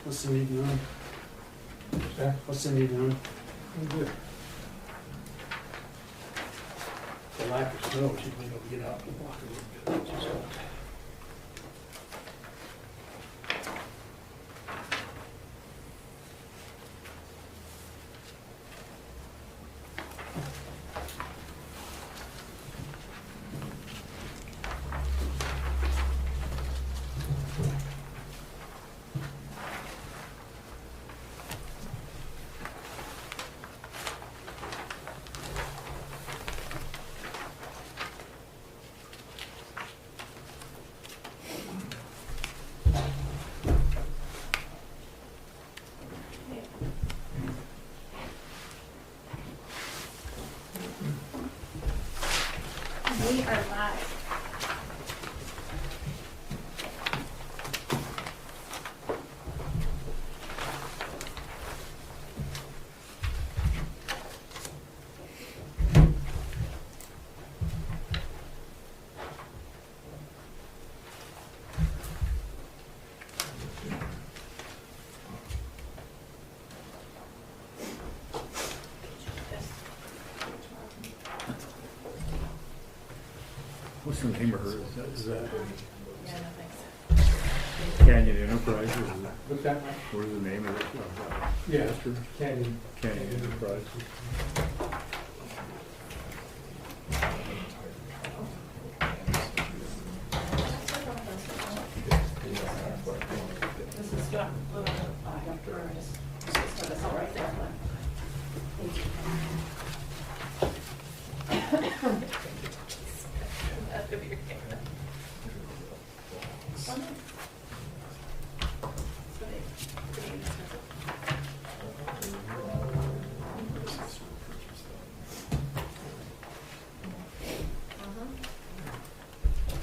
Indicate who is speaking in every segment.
Speaker 1: What's Cindy doing? What's Cindy doing?
Speaker 2: Good.
Speaker 1: The lack of snow, she's been able to get out and walk a little bit, which is good.
Speaker 3: We are live.
Speaker 2: What's the name of her? Is that
Speaker 3: Yeah, no thanks.
Speaker 2: Canyon Enterprises?
Speaker 1: What's that?
Speaker 2: What is the name of it?
Speaker 1: Yeah, Canyon.
Speaker 2: Canyon Enterprises.
Speaker 3: This is John. I have to just put this all right there. That could be your camera. Oh, no. So they-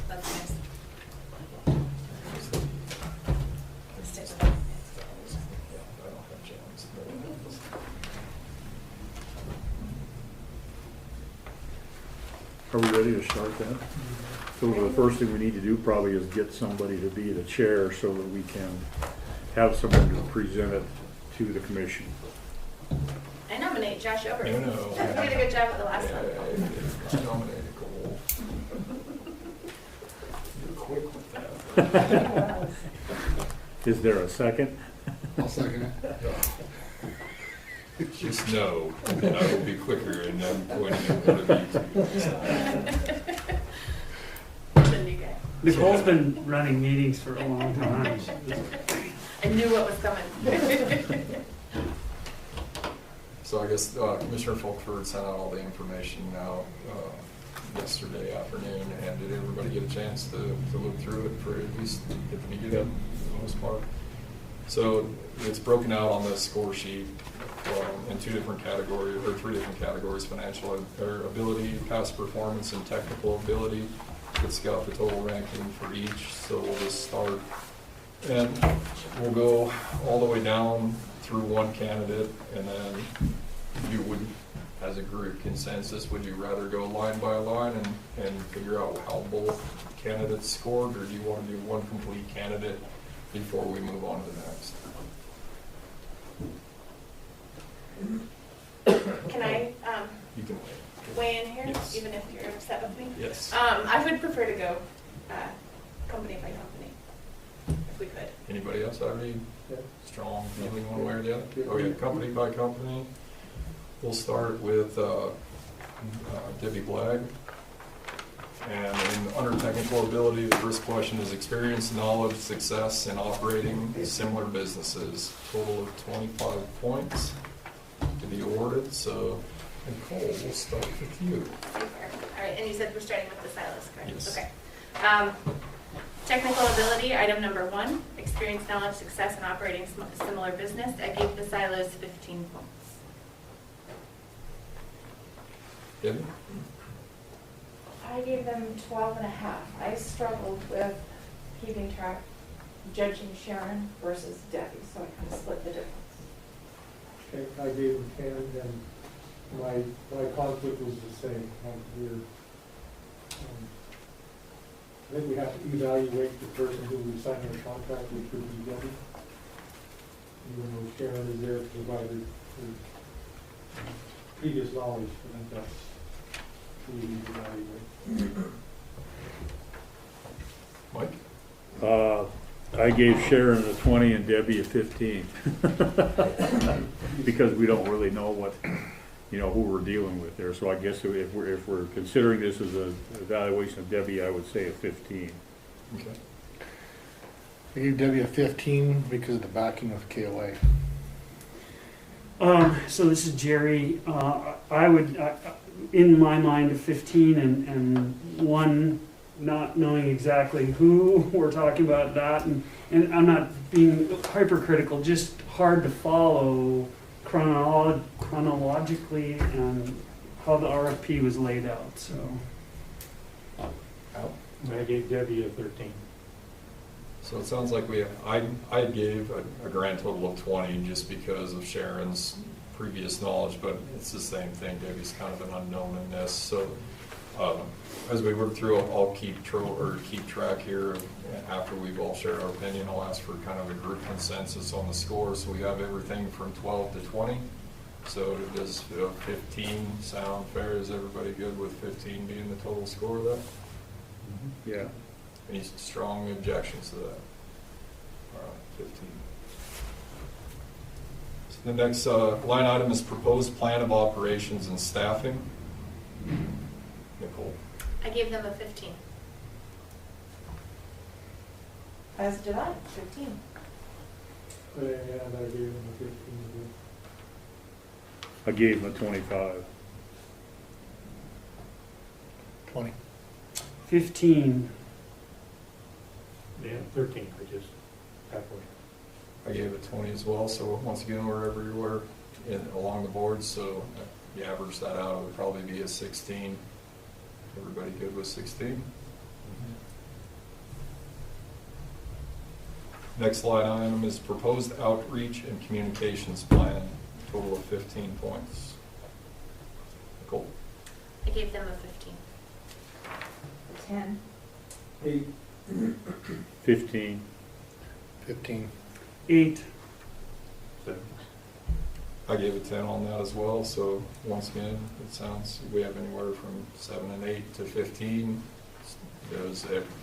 Speaker 3: That's nice. Let's take it.
Speaker 2: Are we ready to start that? So the first thing we need to do probably is get somebody to be the chair so that we can have someone to present it to the commission.
Speaker 3: I nominate Josh over.
Speaker 4: No, no.
Speaker 3: You did a good job with the last one.
Speaker 4: Nominated goal. You're quick with that.
Speaker 2: Is there a second?
Speaker 5: I'll second it.
Speaker 4: Just know, I will be quicker and I'm pointing at one of you two.
Speaker 3: The new guy.
Speaker 1: Nicole's been running meetings for a long time.
Speaker 3: I knew what was coming.
Speaker 4: So I guess Commissioner Folkford sent out all the information now yesterday afternoon, and did everybody get a chance to look through it for at least get the media up for the most part? So it's broken out on the score sheet in two different categories, or three different categories: financial ability, past performance, and technical ability. It's got the total ranking for each, so we'll just start, and we'll go all the way down through one candidate, and then you would, as a group consensus, would you rather go line by line and figure out how both candidates scored, or do you want to do one complete candidate before we move on to the next?
Speaker 3: Can I
Speaker 4: You can
Speaker 3: weigh in here,
Speaker 4: Yes.
Speaker 3: even if you're upset with me?
Speaker 4: Yes.
Speaker 3: I would prefer to go company by company, if we could.
Speaker 4: Anybody else have any
Speaker 1: Yeah.
Speaker 4: strong feeling one way or the other? Okay, company by company. We'll start with Debbie Blagg. And under technical ability, the first question is experience, knowledge, success in operating similar businesses. Total of 25 points to be awarded. So, Nicole, we'll start with you.
Speaker 3: All right, and you said we're starting with the silos, correct?
Speaker 4: Yes.
Speaker 3: Okay. Technical ability, item number 1, experience, knowledge, success in operating similar business. I gave the silos 15 points.
Speaker 4: Debbie?
Speaker 6: I gave them 12 and a half. I struggled with keeping track, judging Sharon versus Debbie, so I kind of split the difference.
Speaker 7: Okay, I gave them 10, and my conflict was the same. I think we have to evaluate the person who we signed our contract with, which would be Debbie. even though Sharon is there to provide her previous knowledge, I think that's who we need to evaluate.
Speaker 4: Mike?
Speaker 2: I gave Sharon a 20 and Debbie a 15. Because we don't really know what, who we're dealing with there. So I guess if we're considering this as an evaluation of Debbie, I would say a 15.
Speaker 4: Okay.
Speaker 5: I gave Debbie a 15 because of the backing of KOA.
Speaker 8: So this is Jerry. I would, in my mind, a 15 and one, not knowing exactly who we're talking about that, and I'm not being hypercritical, just hard to follow chronologically and how the RFP was laid out, so.
Speaker 4: Al?
Speaker 1: I gave Debbie a 13.
Speaker 4: So it sounds like I gave a grand total of 20 just because of Sharon's previous knowledge, but it's the same thing. Debbie's kind of an unknown in this. So as we work through, I'll keep track here. After we've all shared our opinion, I'll ask for kind of a group consensus on the score. So we have everything from 12 to 20. So does 15 sound fair? Is everybody good with 15 being the total score there?
Speaker 2: Yeah.
Speaker 4: Any strong objections to that? All right, 15. So the next line item is proposed plan of operations and staffing. Nicole?
Speaker 3: I gave them a 15.
Speaker 6: As did I, 15.
Speaker 7: And I gave him a 15.
Speaker 2: I gave him a 25.
Speaker 5: 20.
Speaker 8: 15.
Speaker 1: Yeah, 13, I just halfway.
Speaker 4: I gave it 20 as well, so once again, wherever you were along the board, so you average that out, it would probably be a 16. Everybody good with 16? Next line item is proposed outreach and communications plan, total of 15 points. Nicole?
Speaker 3: I gave them a 15.
Speaker 6: 10.
Speaker 7: 8.
Speaker 2: 15.
Speaker 5: 15.
Speaker 8: 8.
Speaker 1: 7.
Speaker 4: I gave a 10 on that as well, so once again, it sounds, we have anywhere from 7 and 8 to 15.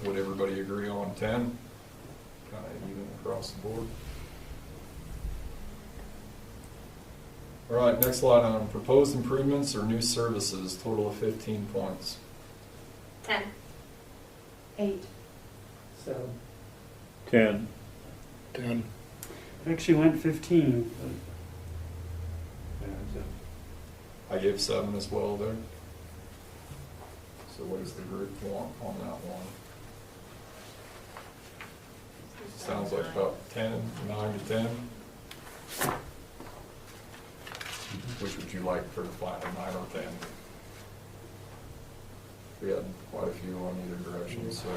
Speaker 4: Would everybody agree on 10? Kind of even across the board. All right, next line on proposed improvements or new services, total of 15 points.
Speaker 3: 10.
Speaker 6: 8.
Speaker 7: 7.
Speaker 2: 10.
Speaker 5: 10.
Speaker 8: Actually went 15.
Speaker 1: Yeah,
Speaker 4: I gave 7 as well there. So what does the group want on that one? Sounds like about 10, 9 to 10. Which would you like for the final, 9 or 10? We had quite a few on either direction, so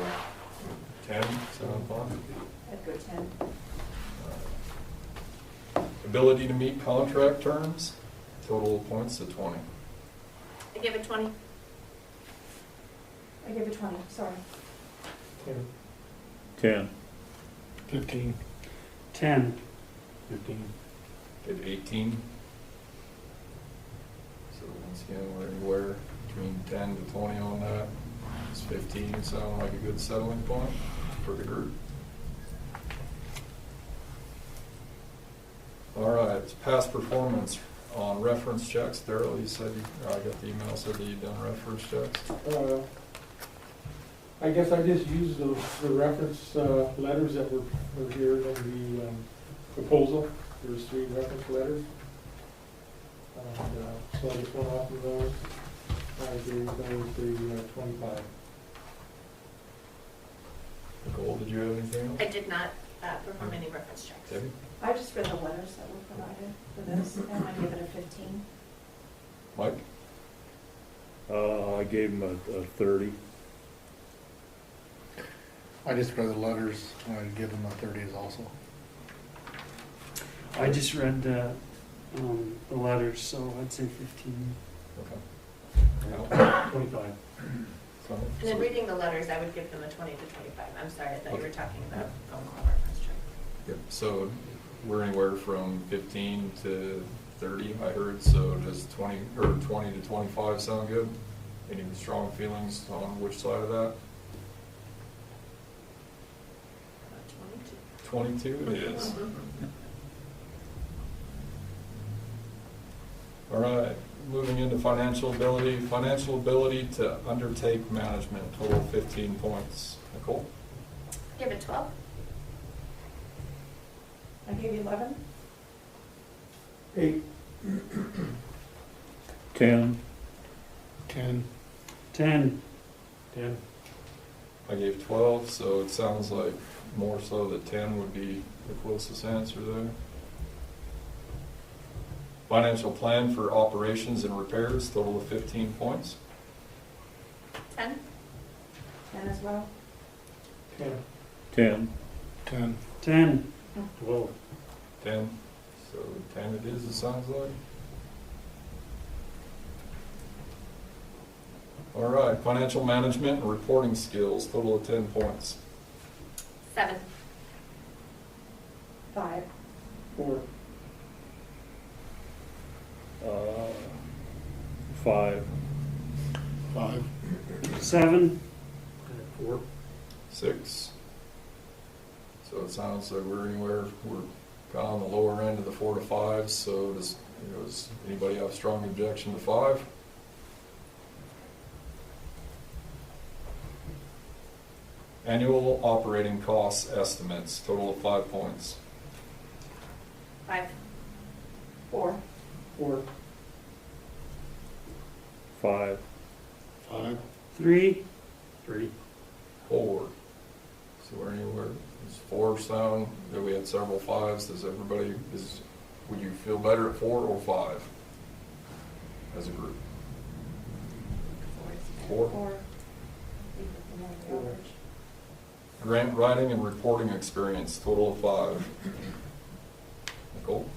Speaker 4: 10 sound fine?
Speaker 6: I'd go 10.
Speaker 4: Ability to meet contract terms, total points of 20.
Speaker 3: I gave it 20.
Speaker 6: I gave it 20, sorry.
Speaker 7: 10.
Speaker 2: 10.
Speaker 5: 15.
Speaker 8: 10.
Speaker 1: 15.
Speaker 4: Did 18. So once again, we're anywhere between 10 to 20 on that. It's 15 sound like a good settling point for the group. All right, it's past performance on reference checks. Daryl, you said, I got the email, said that you've done reference checks.
Speaker 7: I guess I just used the reference letters that were here in the proposal. There's 3 reference letters. And, so I just went off of those. I gave those the 25.
Speaker 4: Nicole, did you have anything else?
Speaker 3: I did not perform any reference checks.
Speaker 4: Debbie?
Speaker 6: I just read the letters that were provided for this, and I gave it a 15.
Speaker 4: Mike?
Speaker 2: I gave him a 30.
Speaker 5: I just read the letters, and I'd give them a 30 as also.
Speaker 8: I just read the letters, so I'd say 15.
Speaker 4: Okay. Al?
Speaker 1: 25.
Speaker 4: So-
Speaker 3: And then reading the letters, I would give them a 20 to 25. I'm sorry, I thought you were talking about phone call reference check.
Speaker 4: Yep, so we're anywhere from 15 to 30, I heard, so does 20 to 25 sound good? Any strong feelings on which side of that? 22 it is. All right, moving into financial ability to undertake management, total 15 points. Nicole?
Speaker 3: Give it 12.
Speaker 6: I gave you 11.
Speaker 1: 8.
Speaker 2: 10,
Speaker 5: 10,
Speaker 8: 10.
Speaker 1: 10.
Speaker 4: I gave 12, so it sounds like more so that 10 would be the closest answer there. Financial plan for operations and repairs, total of 15 points.
Speaker 3: 10.
Speaker 6: 10 as well.
Speaker 1: 10.
Speaker 2: 10,
Speaker 5: 10,
Speaker 8: 10.
Speaker 1: 12.
Speaker 4: 10, so 10 it is, it sounds like. All right, financial management and reporting skills, total of 10 points.
Speaker 3: 7.
Speaker 6: 5.
Speaker 1: 4.
Speaker 2: 5,
Speaker 5: 5,
Speaker 8: 7.
Speaker 1: 4.
Speaker 4: 6. So it sounds like we're kind of on the lower end of the 4 to 5, so does anybody have a strong objection to 5? Annual operating costs estimates, total of 5 points.
Speaker 3: 5.
Speaker 6: 4.
Speaker 1: 4.
Speaker 2: 5,
Speaker 5: 5,
Speaker 8: 3.
Speaker 1: 3.
Speaker 4: 4. So we're anywhere, does 4 sound, that we had several 5s, would you feel better at 4 or 5 as a group? 4?
Speaker 6: 4.
Speaker 1: Four.
Speaker 4: Grant writing and reporting experience, total of 5. Nicole?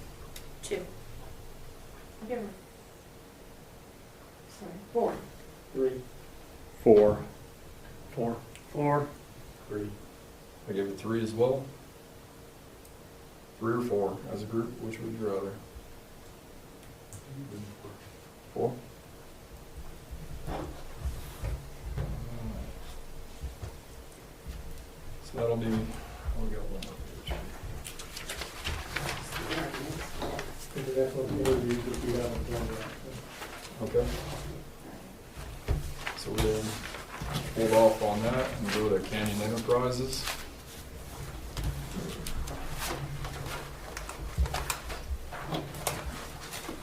Speaker 3: 2.
Speaker 6: I'll give her. Sorry. 4.
Speaker 1: 3.
Speaker 2: 4,
Speaker 1: 4.
Speaker 8: 4.
Speaker 1: 3.
Speaker 4: I give it 3 as well. 3 or 4 as a group, which would you rather? 4? So that'll be, we got one more page.
Speaker 1: Because that's what the interviews that we haven't done yet.
Speaker 4: Okay. So we'll hold off on that and go to Canyon Enterprises.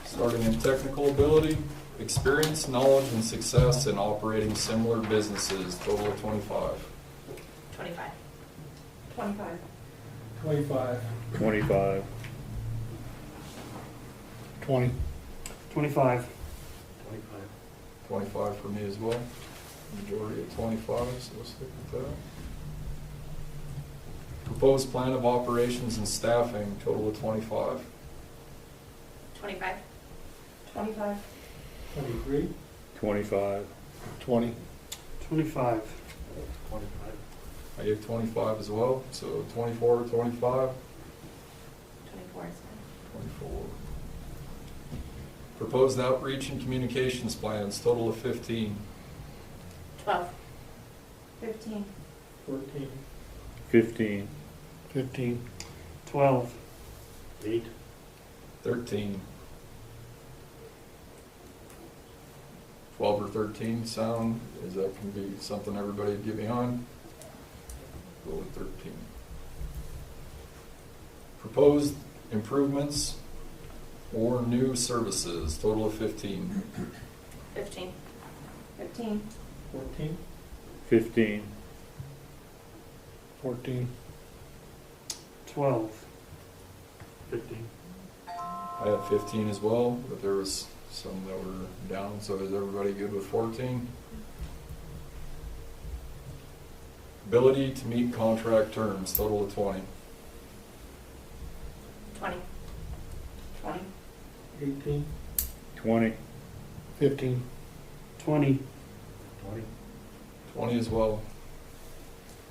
Speaker 4: Starting in technical ability, experience, knowledge, and success in operating similar businesses, total of 25.
Speaker 3: 25.
Speaker 6: 25.
Speaker 1: 25.
Speaker 2: 25,
Speaker 5: 20,
Speaker 8: 25.
Speaker 1: 25.
Speaker 4: 25 for me as well. Majority of 25, so we'll stick with that. Proposed plan of operations and staffing, total of 25.
Speaker 3: 25.
Speaker 6: 25.
Speaker 1: 23.
Speaker 2: 25,
Speaker 5: 20,
Speaker 8: 25.
Speaker 1: 25.
Speaker 4: I gave 25 as well, so 24, 25,
Speaker 3: 24 is
Speaker 4: 24. Proposed outreach and communications plans, total of 15.
Speaker 3: 12.
Speaker 6: 15.
Speaker 1: 14.
Speaker 2: 15,
Speaker 5: 15,
Speaker 8: 12.
Speaker 1: 8.
Speaker 4: 13. 12 or 13 sound, is that can be something everybody would get behind? Go with 13. Proposed improvements or new services, total of 15.
Speaker 3: 15.
Speaker 6: 15.
Speaker 1: 14.
Speaker 2: 15,
Speaker 5: 14,
Speaker 8: 12.
Speaker 1: 15.
Speaker 4: I had 15 as well, but there was some that were down, so is everybody good with 14? Ability to meet contract terms, total of 20.
Speaker 3: 20.
Speaker 6: 20.
Speaker 1: 18.
Speaker 2: 20,
Speaker 5: 15,
Speaker 8: 20.
Speaker 1: 20.
Speaker 4: 20 as well.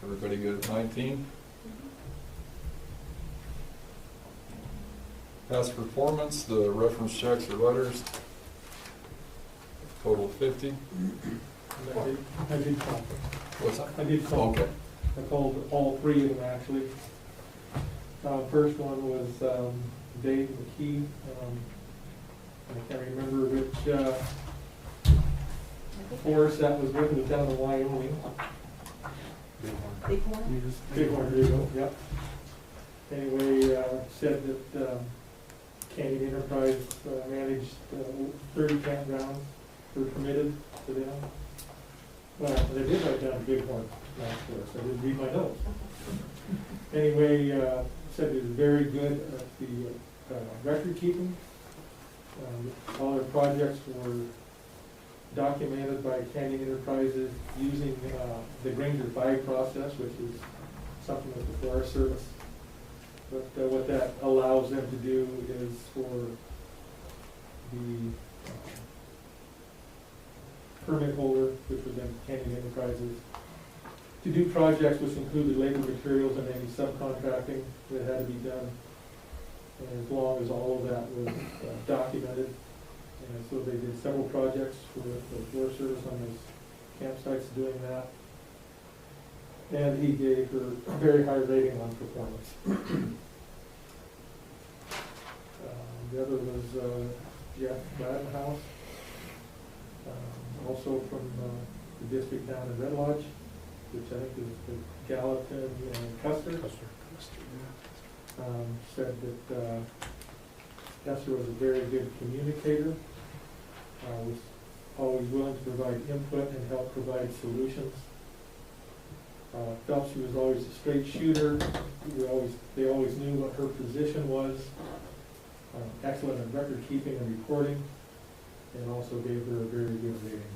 Speaker 4: Everybody good at 19? Past performance, the reference checks or letters, total of 50.
Speaker 7: I did call.
Speaker 4: What's that?
Speaker 7: I did call.
Speaker 4: Okay.
Speaker 7: I called all three of them, actually. First one was Dave McKee. I can't remember which forest that was with. It was down in Wyoming.
Speaker 6: Bighorn?
Speaker 7: Bighorn, there you go, yep. Anyway, said that Canyon Enterprise managed 30 campgrounds were permitted to them. Well, they did write down Bighorn last year, so I didn't read my notes. Anyway, said it was very good at the record keeping. All their projects were documented by Canyon Enterprises using the Granger 5 process, which is something with the Forest Service. But what that allows them to do is for the permit holder, which would then Canyon Enterprises, to do projects which included labor, materials, and any subcontracting that had to be done. And as long as all of that was documented. And so they did several projects for the Forest Service on those campsites doing that. And he gave her a very high rating on performance. The other was Jeff Badenhouse, also from the district down in Red Lodge, which I think is the Gallatin and Custer. Said that Custer was a very good communicator, was always willing to provide input and help provide solutions. Felt she was always a straight shooter. They always knew what her position was. Excellent at record keeping and reporting, and also gave her a very good rating.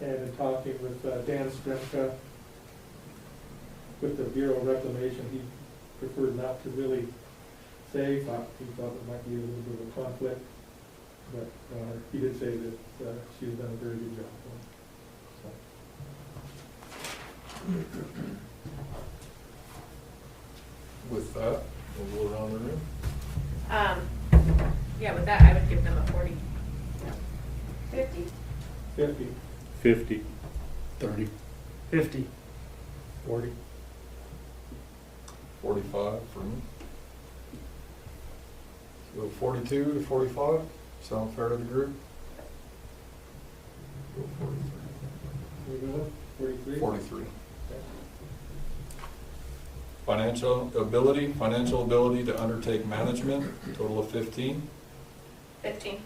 Speaker 7: And in talking with Dan Stremka with the Bureau of Reclamation, he preferred not to really say. He thought it might be a little bit of a conflict, but he did say that she has done a very good job for him.
Speaker 4: With that, we'll go around the room.
Speaker 3: Yeah, with that, I would give them a 40.
Speaker 6: 50.
Speaker 7: 50.
Speaker 2: 50.
Speaker 5: 30.
Speaker 8: 50.
Speaker 5: 40.
Speaker 4: 45 for me. So 42 to 45, sound fair to the group? Go 43.
Speaker 7: We go 43?
Speaker 4: 43. Financial ability to undertake management, total of 15.
Speaker 3: 15.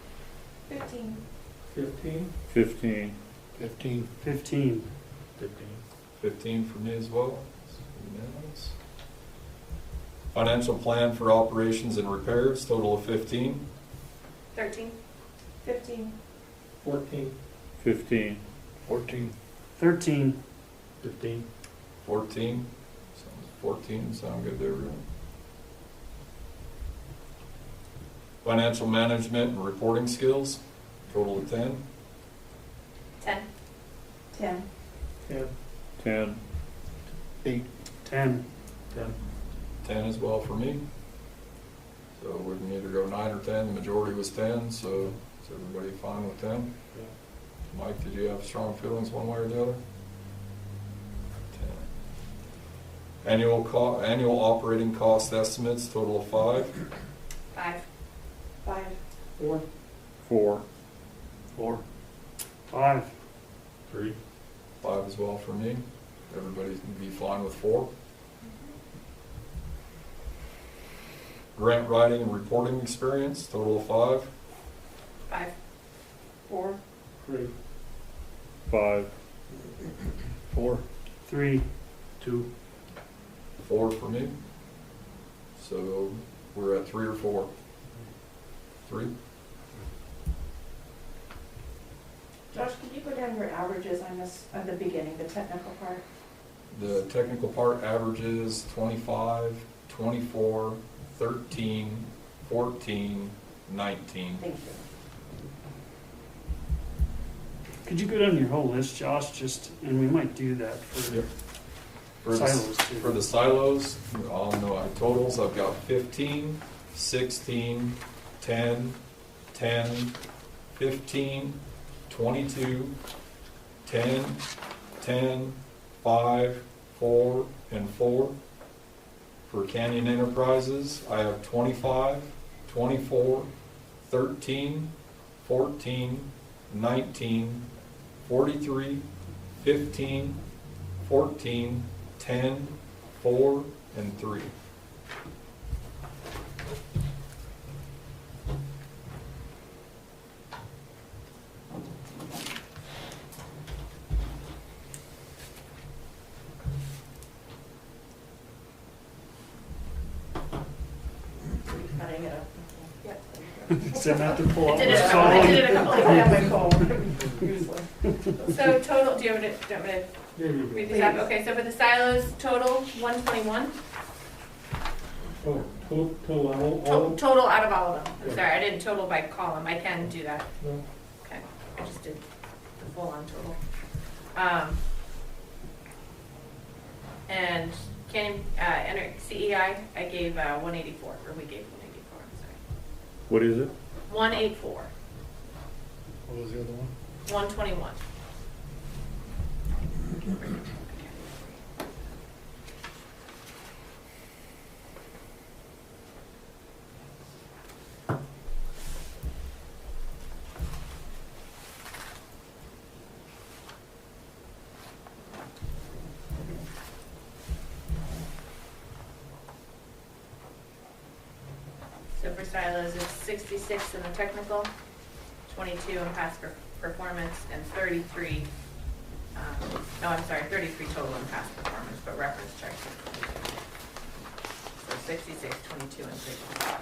Speaker 6: 15.
Speaker 7: 15.
Speaker 2: 15.
Speaker 5: 15.
Speaker 8: 15.
Speaker 4: 15 for me as well. Unanimous. Financial plan for operations and repairs, total of 15.
Speaker 3: 13.
Speaker 6: 15.
Speaker 7: 14.
Speaker 2: 15.
Speaker 5: 14.
Speaker 8: 13.
Speaker 5: 15.
Speaker 4: 14. 14, sound good to everyone? Financial management and reporting skills, total of 10.
Speaker 3: 10.
Speaker 6: 10.
Speaker 7: 10.
Speaker 2: 10.
Speaker 5: 8.
Speaker 8: 10.
Speaker 7: 10.
Speaker 4: 10 as well for me. So we can either go 9 or 10. The majority was 10, so is everybody fine with 10?
Speaker 7: Yeah.
Speaker 4: Mike, did you have strong feelings one way or the other? 10. Annual operating cost estimates, total of 5.
Speaker 3: 5.
Speaker 6: 5.
Speaker 7: 4.
Speaker 2: 4.
Speaker 5: 4.
Speaker 8: 5.
Speaker 5: 3.
Speaker 4: 5 as well for me. Everybody can be fine with 4. Grant writing and reporting experience, total of 5.
Speaker 3: 5.
Speaker 6: 4.
Speaker 7: 3.
Speaker 2: 5.
Speaker 5: 4.
Speaker 8: 3.
Speaker 5: 2.
Speaker 4: 4 for me. So we're at 3 or 4. 3.
Speaker 6: Josh, could you go down your averages on this, at the beginning, the technical part?
Speaker 4: The technical part averages 25, 24, 13, 14, 19.
Speaker 6: Thank you.
Speaker 8: Could you go down your whole list, Josh, and we might do that for
Speaker 4: Yep. For the,
Speaker 8: Silos, too.
Speaker 4: for the silos, on the totals, I've got 15, 16, 10, 10, 15, 22, 10, 10, 5, 4, and 4. For Canyon Enterprises, I have 25, 24, 13, 14, 19, 43, 15, 14, 10, 4, and 3.
Speaker 3: Cutting it up. Yep.
Speaker 8: Send that to pull
Speaker 3: I
Speaker 8: up
Speaker 3: did
Speaker 8: the
Speaker 3: it a
Speaker 8: phone.
Speaker 3: couple
Speaker 6: I have
Speaker 3: of
Speaker 6: my
Speaker 3: times.
Speaker 6: phone. Useless.
Speaker 3: So total, do you want me to
Speaker 7: There you
Speaker 3: read
Speaker 7: go.
Speaker 3: these out? Okay, so for the silos, total 121.
Speaker 7: Oh, total, all,
Speaker 3: Total out of all of them. I'm
Speaker 7: Yeah.
Speaker 3: sorry, I didn't total by column. I can do that.
Speaker 7: no,
Speaker 3: Okay, I just did the full on total. And Canyon, CEI, I gave 184, or we gave 184, I'm sorry.
Speaker 2: What is it?
Speaker 3: 184,
Speaker 5: What was the other one?
Speaker 3: 121. So for silos, it's 66 in the technical, 22 in past performance, and 33, no, I'm sorry, 33 total in past performance, but reference checks. So 66, 22, and 65.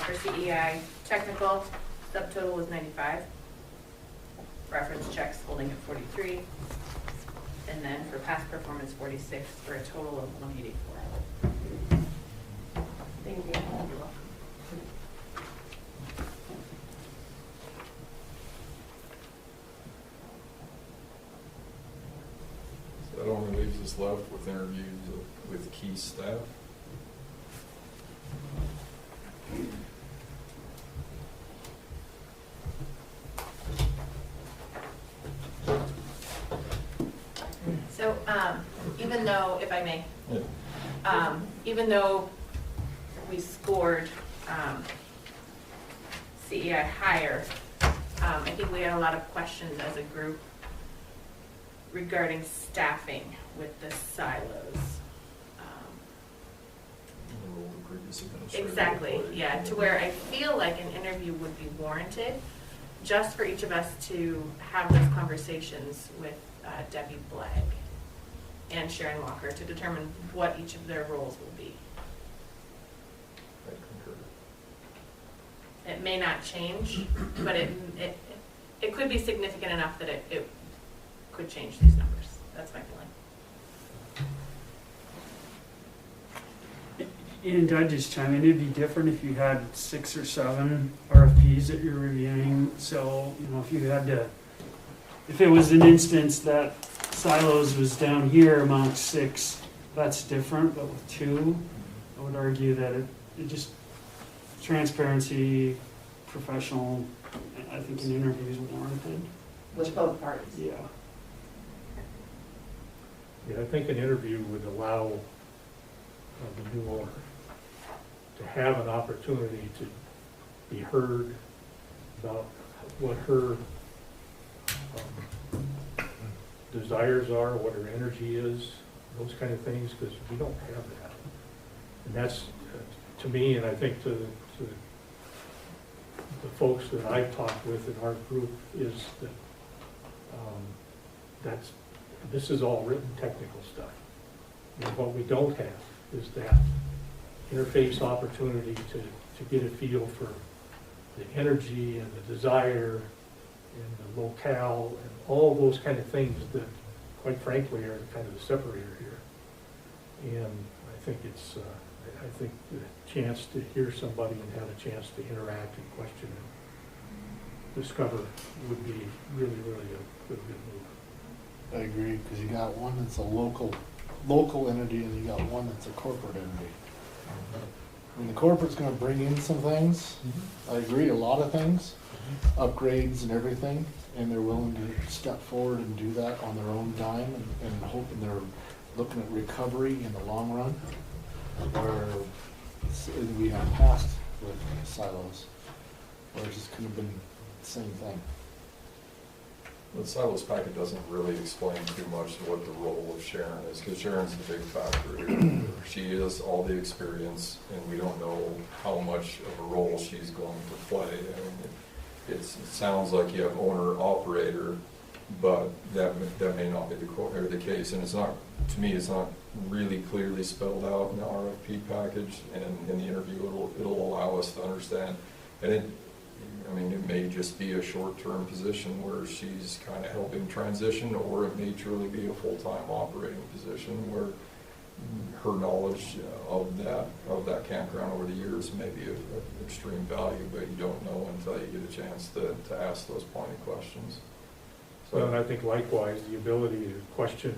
Speaker 3: For CEI, technical, subtotal was 95. Reference checks holding at 43. And then for past performance, 46, for a total of 184.
Speaker 6: Thank you.
Speaker 3: You're welcome.
Speaker 4: So that only leaves us left with interviews with key staff.
Speaker 3: So, even though, if I may,
Speaker 4: Yeah.
Speaker 3: even though we scored CEI higher, I think we had a lot of questions as a group regarding staffing with the silos.
Speaker 4: The role of the previous administrator
Speaker 3: Exactly,
Speaker 4: played.
Speaker 3: yeah, to where I feel like an interview would be warranted, just for each of us to have those conversations with Debbie Blegg and Sharon Walker to determine what each of their roles will be.
Speaker 4: I concur.
Speaker 3: It may not change, but it could be significant enough that it could change these numbers. That's my feeling.
Speaker 8: And I'd just chime in, it'd be different if you had 6 or 7 RFPs that you're reviewing. So, you know, if it was an instance that silos was down here amongst 6, that's different. But with 2, I would argue that it just, transparency, professional, I think an interview is warranted.
Speaker 6: With both parties.
Speaker 8: Yeah.
Speaker 1: Yeah, I think an interview would allow the new owner to have an opportunity to be heard about what her desires are, what her energy is, those kind of things, because we don't have that. And that's, to me, and I think to the folks that I've talked with in our group, is that this is all written technical stuff. And what we don't have is that. interface opportunity to get a feel for the energy and the desire and the locale and all those kind of things that, quite frankly, are kind of the separator here. And I think it's, I think the chance to hear somebody and have a chance to interact and question and discover would be really, really a good move.
Speaker 5: I agree, because you got one that's a local entity and you got one that's a corporate entity. I mean, the corporate's gonna bring in some things, I agree, a lot of things, upgrades and everything, and they're willing to step forward and do that on their own dime and hoping they're looking at recovery in the long run, where we have passed with silos, where it's just could have been the same thing.
Speaker 4: The silos packet doesn't really explain too much of what the role of Sharon is, because Sharon's the big factor here. She has all the experience, and we don't know how much of a role she's going to play. I mean, it sounds like you have owner-operator, but that may not be the case, and it's not, to me, it's not really clearly spelled out in the RFP package, and in the interview it'll allow us to understand. And it may just be a short-term position where she's kind of helping transition, or it may truly be a full-time operating position where her knowledge of that campground over the years may be of extreme value, but you don't know until you get a chance to ask those pointed questions.
Speaker 1: Well, and I think likewise, the ability to question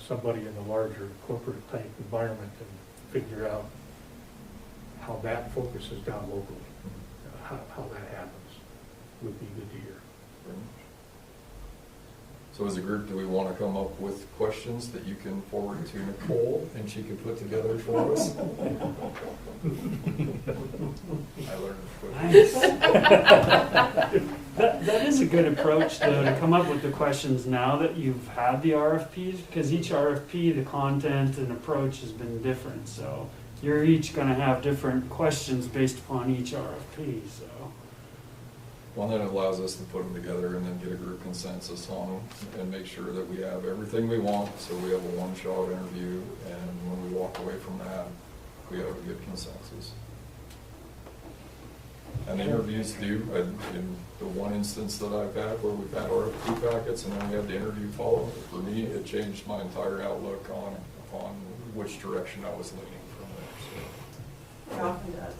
Speaker 1: somebody in the larger corporate type environment and figure out how that focuses down locally. How that happens would be good to hear.
Speaker 4: So as a group, do we want to come up with questions that you can forward to Nicole and she can put together for us? I learned quickly.
Speaker 8: Nice. That is a good approach, though, to come up with the questions now that you've had the RFPs, because each RFP, the content and approach has been different, so you're each going to have different questions based upon each RFP, so.
Speaker 4: Well, then it allows us to put them together and then get a group consensus on them and make sure that we have everything we want, so we have a one-shot interview, and when we walk away from that, we have a good consensus. And interviews do, in the one instance that I've had where we've had RFP packets and then we had the interview follow, for me, it changed my entire outlook on which direction I was leaning from there.
Speaker 6: It often does.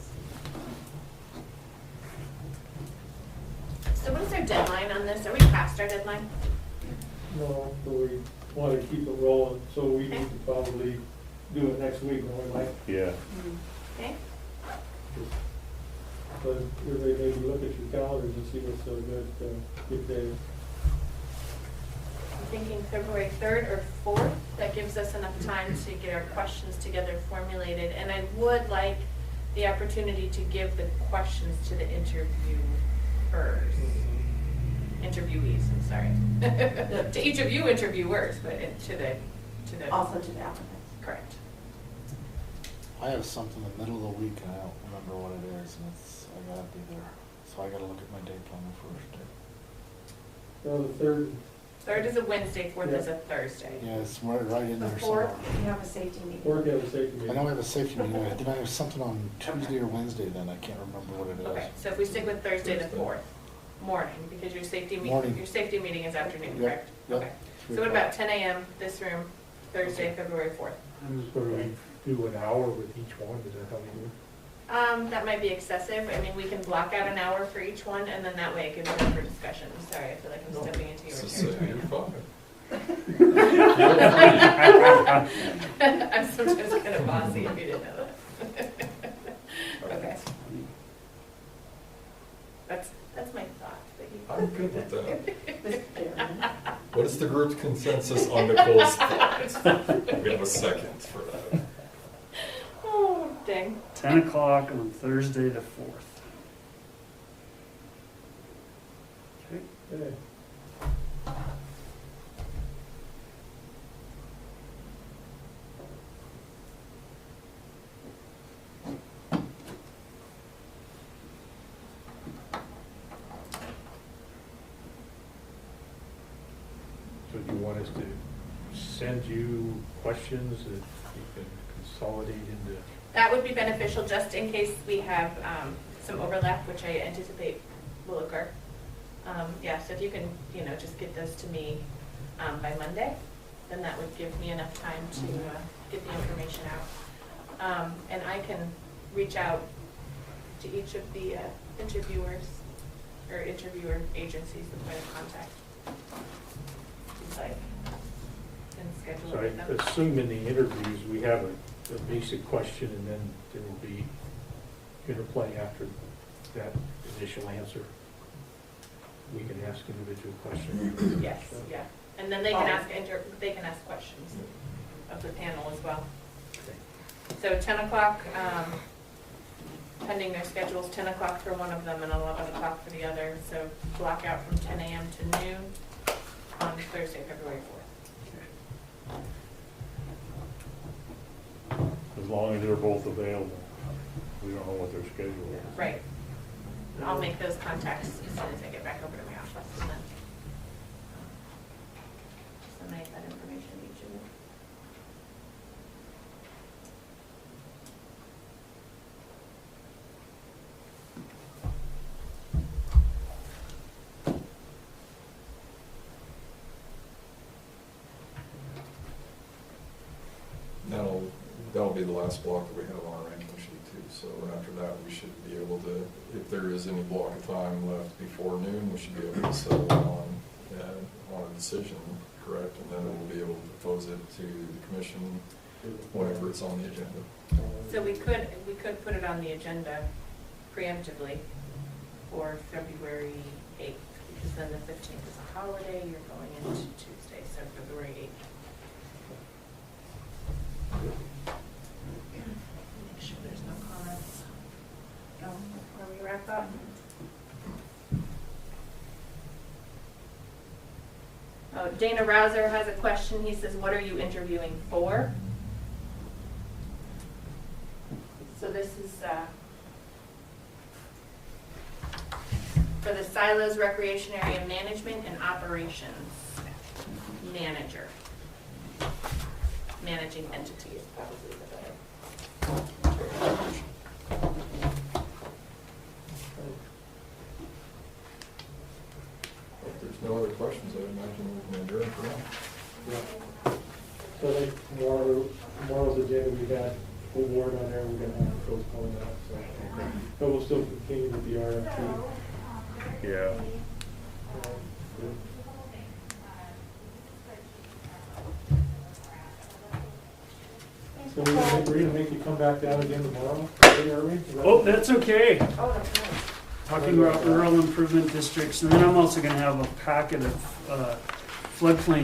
Speaker 3: So what is our deadline on this? Are we past our deadline?
Speaker 7: No, so we want to keep it rolling, so we need to probably do it next week, when we might.
Speaker 2: Yeah.
Speaker 3: Okay.
Speaker 7: But everybody maybe look at your calendars and see what's a good day.
Speaker 3: I'm thinking February 3rd or 4th. That gives us enough time to get our questions together formulated. And I would like the opportunity to give the questions to the interviewers. Interviewees, I'm sorry. To each of you interviewers, but to the
Speaker 6: Also to the applicants.
Speaker 3: correct.
Speaker 5: I have something in the middle of the week and I don't remember what it is, and I gotta be there, so I gotta look at my day planner first.
Speaker 7: Well, the third,
Speaker 3: 3rd is a Wednesday, 4th is a Thursday.
Speaker 5: Yeah, it's right in
Speaker 6: The
Speaker 5: there
Speaker 6: fourth,
Speaker 5: somewhere.
Speaker 6: you have a safety meeting.
Speaker 7: fourth, you have a safety
Speaker 5: I
Speaker 7: meeting.
Speaker 5: know I have a safety meeting, then I have something on Tuesday or Wednesday, then I can't remember what it
Speaker 3: Okay,
Speaker 5: is.
Speaker 3: so if we stick with Thursday the 4th, morning, because your safety
Speaker 5: Morning.
Speaker 3: meeting is afternoon,
Speaker 5: Yep,
Speaker 3: correct?
Speaker 5: yep.
Speaker 3: Okay. So what about 10 a.m. this room, Thursday, February 4th?
Speaker 1: So do we do an hour with each one? Is that how we do it?
Speaker 3: That might be excessive. I mean, we can block out an hour for each one, and then that way it gives room for discussion. I'm sorry, I feel like I'm stepping into your
Speaker 4: So say
Speaker 3: territory.
Speaker 4: you're fine.
Speaker 3: I'm sometimes kind of bossy if you didn't know that. Okay. That's my thought. That you-
Speaker 4: I'm good with that.
Speaker 6: Mr. Chairman.
Speaker 4: What is the group's consensus on Nicole's thought? We have a second for that.
Speaker 3: Oh, dang.
Speaker 8: 10 o'clock on Thursday the 4th. Okay.
Speaker 7: Okay.
Speaker 1: So do you want us to send you questions that you can consolidate into
Speaker 3: That would be beneficial just in case we have some overlap, which I anticipate will occur. Yeah, so if you can, just get those to me by Monday, then that would give me enough time to get the information out. And I can reach out to each of the interviewers or interviewer agencies, the point of contact. If you'd like, and schedule
Speaker 1: So
Speaker 3: it
Speaker 1: I
Speaker 3: with them.
Speaker 1: assume in the interviews, we have a basic question, and then there will be interplay after that initial answer. We can ask individual questions.
Speaker 3: Yes, yeah. And then they can ask questions of the panel as well. So 10 o'clock, pending their schedules, 10 o'clock for one of them and 11 o'clock for the other. So block out from 10 a.m. to noon on Thursday, February 4th.
Speaker 2: As long as they're both available. We don't know what their schedule is.
Speaker 3: Right. I'll make those contacts as soon as I get back over to my office and then disseminate that information to each of you.
Speaker 4: That'll be the last block that we have on our ranking sheet too. So after that, we should be able to, if there is any block of time left before noon, we should be able to settle on a decision, correct? And then we'll be able to propose it to the commission whenever it's on the agenda.
Speaker 3: So we could put it on the agenda preemptively for February 8th, because then the 15th is a holiday, you're going into Tuesday, so February 8th. Make sure there's no comments. Before we wrap up. Oh, Dana Rouser has a question. He says, what are you interviewing for? So this is for the Silos Recreation Area Management and Operations Manager. Managing entity is probably the better.
Speaker 4: If there's no other questions, I would imagine we can adjourn for now.
Speaker 7: So like tomorrow's agenda, we got full board on there, we're gonna have postpone that, so. But we'll still continue with the RFP.
Speaker 2: Yeah.
Speaker 7: So we're gonna make you come back down again tomorrow, are we?
Speaker 8: Oh, that's okay.
Speaker 6: Oh, that's nice.
Speaker 8: Talking about rural improvement districts, and then I'm also gonna have a packet of floodplain